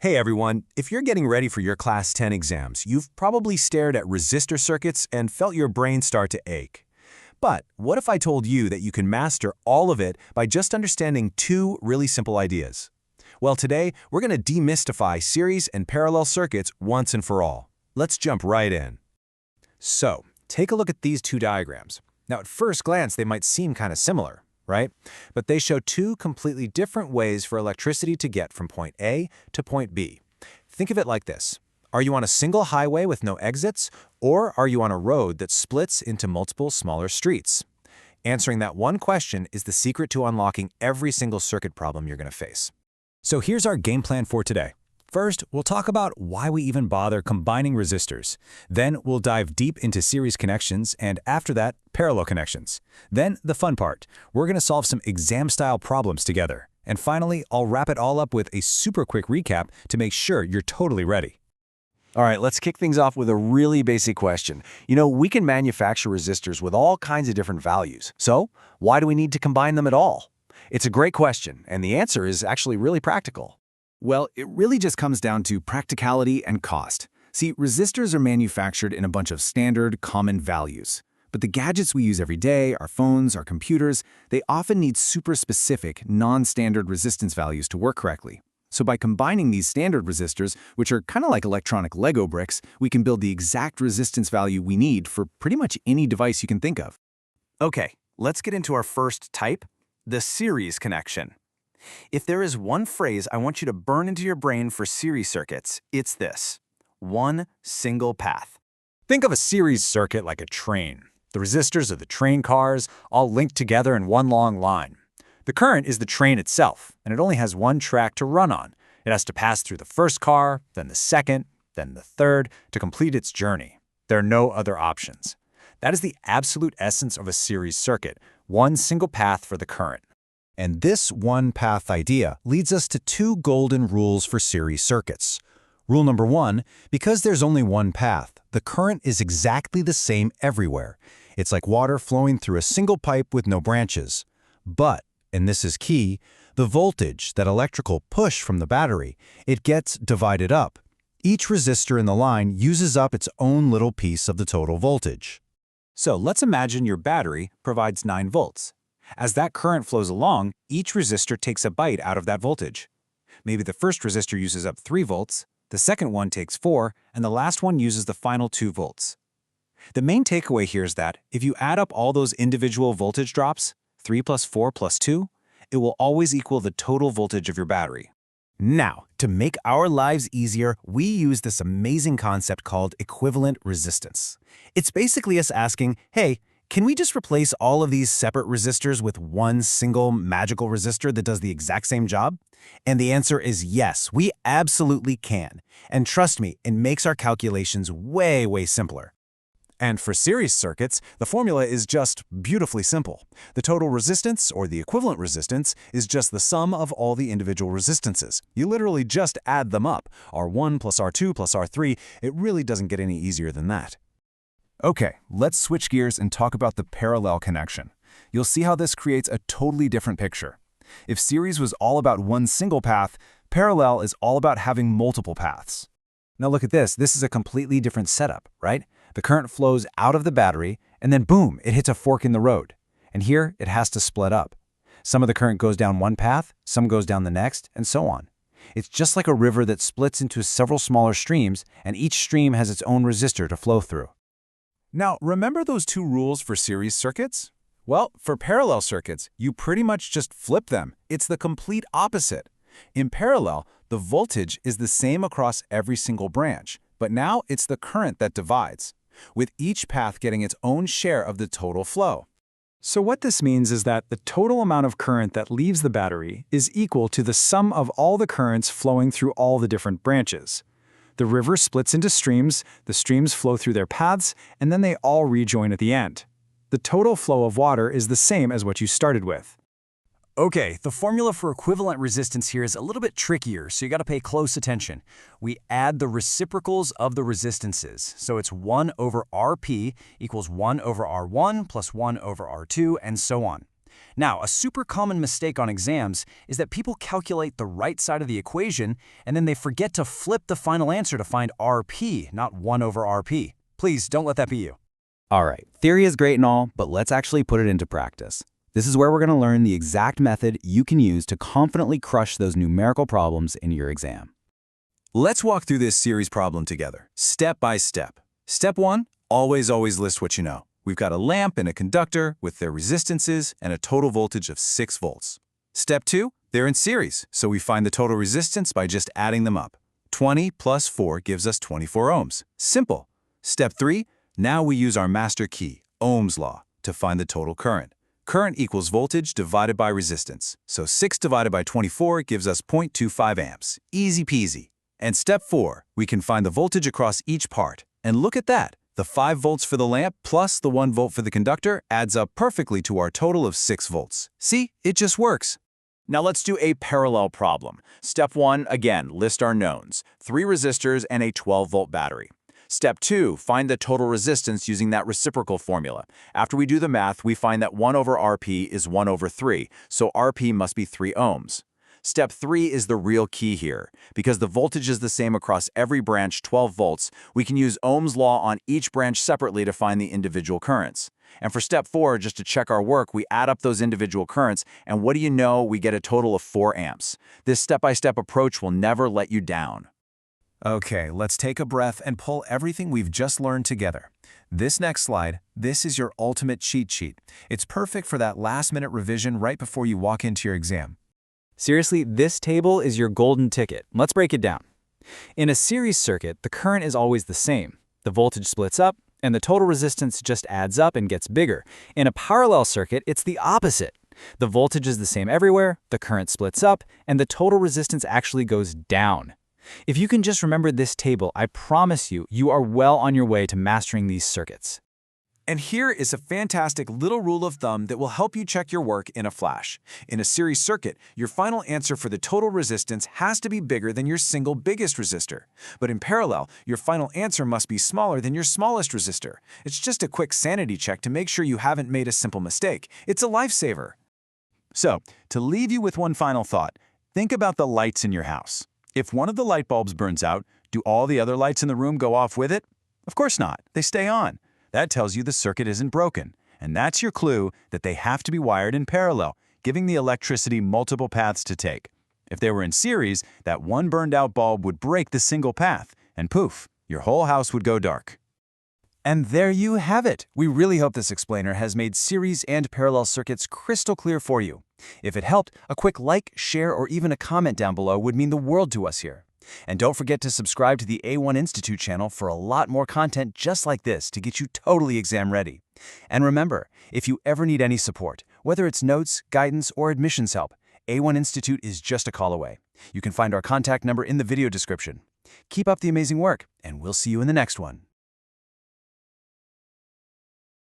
Hey everyone, if you're getting ready for your Class 10 exams, you've probably stared at resistor circuits and felt your brain start to ache. But what if I told you that you can master all of it by just understanding two really simple ideas? Well, today we're going to demystify series and parallel circuits once and for all. Let's jump right in. So, take a look at these two diagrams. Now, at first glance, they might seem kind of similar, right? But they show two completely different ways for electricity to get from point A to point B. Think of it like this. Are you on a single highway with no exits, or are you on a road that splits into multiple smaller streets? Answering that one question is the secret to unlocking every single circuit problem you're going to face. So here's our game plan for today. First, we'll talk about why we even bother combining resistors. Then we'll dive deep into series connections, and after that, parallel connections. Then the fun part. We're going to solve some exam-style problems together. And finally, I'll wrap it all up with a super quick recap to make sure you're totally ready. All right, let's kick things off with a really basic question. We can manufacture resistors with all kinds of different values. So, why do we need to combine them at all? It's a great question, and the answer is actually really practical. Well, it really just comes down to practicality and cost. See, resistors are manufactured in a bunch of standard, common values. But the gadgets we use every day, our phones, our computers, they often need super specific, non-standard resistance values to work correctly. So by combining these standard resistors, which are kind of like electronic Lego bricks, we can build the exact resistance value we need for pretty much any device you can think of. Okay, let's get into our first type, the series connection. If there is one phrase I want you to burn into your brain for series circuits, it's this: one single path. Think of a series circuit like a train. The resistors are the train cars, all linked together in one long line. The current is the train itself, and it only has one track to run on. It has to pass through the first car, then the second, then the third, to complete its journey. There are no other options. That is the absolute essence of a series circuit, one single path for the current. And this one-path idea leads us to two golden rules for series circuits. Rule number one, because there's only one path, the current is exactly the same everywhere. It's like water flowing through a single pipe with no branches. But, and this is key, the voltage, that electrical push from the battery, it gets divided up. Each resistor in the line uses up its own little piece of the total voltage. So let's imagine your battery provides 9 volts. As that current flows along, each resistor takes a bite out of that voltage. Maybe the first resistor uses up 3 volts, the second one takes 4, and the last one uses the final 2 volts. The main takeaway here is that if you add up all those individual voltage drops, 3 plus 4 plus 2, it will always equal the total voltage of your battery. Now, to make our lives easier, we use this amazing concept called equivalent resistance. It's basically us asking, hey, can we just replace all of these separate resistors with one single magical resistor that does the exact same job? And the answer is yes, we absolutely can. And trust me, it makes our calculations way, way simpler. And for series circuits, the formula is just beautifully simple. The total resistance, or the equivalent resistance, is just the sum of all the individual resistances. You literally just add them up. R1 plus R2 plus R3, it really doesn't get any easier than that. Okay, let's switch gears and talk about the parallel connection. You'll see how this creates a totally different picture. If series was all about one single path, parallel is all about having multiple paths. Now look at this. This is a completely different setup, right? The current flows out of the battery, and then boom, it hits a fork in the road. And here, it has to split up. Some of the current goes down one path, some goes down the next, and so on. It's just like a river that splits into several smaller streams, and each stream has its own resistor to flow through. Now, remember those two rules for series circuits? Well, for parallel circuits, you pretty much just flip them. It's the complete opposite. In parallel, the voltage is the same across every single branch, but now it's the current that divides, with each path getting its own share of the total flow. So what this means is that the total amount of current that leaves the battery is equal to the sum of all the currents flowing through all the different branches. The river splits into streams, the streams flow through their paths, and then they all rejoin at the end. The total flow of water is the same as what you started with. Okay, the formula for equivalent resistance here is a little bit trickier, so you got to pay close attention. We add the reciprocals of the resistances. So it's 1 over Rp equals 1 over R1 plus 1 over R2, and so on. Now, a super common mistake on exams is that people calculate the right side of the equation and then they forget to flip the final answer to find RP, not 1 over RP. Please don't let that be you. All right, theory is great and all, but let's actually put it into practice. This is where we're going to learn the exact method you can use to confidently crush those numerical problems in your exam. Let's walk through this series problem together, step by step. Step 1, always list what you know. We've got a lamp and a conductor with their resistances and a total voltage of 6 volts. Step 2, they're in series, so we find the total resistance by just adding them up. 20 plus 4 gives us 24 ohms. Simple. Step 3, now we use our master key, Ohm's law, to find the total current. Current equals voltage divided by resistance. So 6 divided by 24 gives us 0.25 amps. Easy peasy. And step 4, we can find the voltage across each part. And look at that. The 5 volts for the lamp plus the 1 volt for the conductor adds up perfectly to our total of 6 volts. See, it just works. Now let's do a parallel problem. Step 1, again, list our knowns. 3 resistors and a 12-volt battery. Step 2, find the total resistance using that reciprocal formula. After we do the math, we find that 1 over RP is 1 over 3, so RP must be 3 ohms. Step 3 is the real key here. Because the voltage is the same across every branch, 12 volts, we can use Ohm's law on each branch separately to find the individual currents. And for step 4, just to check our work, we add up those individual currents, and what do you know? We get a total of 4 amps. This step-by-step approach will never let you down. Okay, let's take a breath and pull everything we've just learned together. This next slide, this is your ultimate cheat sheet. It's perfect for that last-minute revision right before you walk into your exam. Seriously, this table is your golden ticket. Let's break it down. In a series circuit, the current is always the same. The voltage splits up, and the total resistance just adds up and gets bigger. In a parallel circuit, it's the opposite. The voltage is the same everywhere, the current splits up, and the total resistance actually goes down. If you can just remember this table, I promise you, you are well on your way to mastering these circuits. And here is a fantastic little rule of thumb that will help you check your work in a flash. In a series circuit, your final answer for the total resistance has to be bigger than your single biggest resistor. But in parallel, your final answer must be smaller than your smallest resistor. It's just a quick sanity check to make sure you haven't made a simple mistake. It's a lifesaver. So, to leave you with one final thought, think about the lights in your house. If one of the light bulbs burns out, do all the other lights in the room go off with it? Of course not. They stay on. That tells you the circuit isn't broken, and that's your clue that they have to be wired in parallel, giving the electricity multiple paths to take. If they were in series, that one burned-out bulb would break the single path, and poof, your whole house would go dark. And there you have it. We really hope this explainer has made series and parallel circuits crystal clear for you. If it helped, a quick like, share, or even a comment down below would mean the world to us here. And don't forget to subscribe to the A1 Institute channel for a lot more content just like this to get you totally exam ready. And remember, if you ever need any support, whether it's notes, guidance, or admissions help, A1 Institute is just a call away. You can find our contact number in the video description. Keep up the amazing work, and we'll see you in the next one.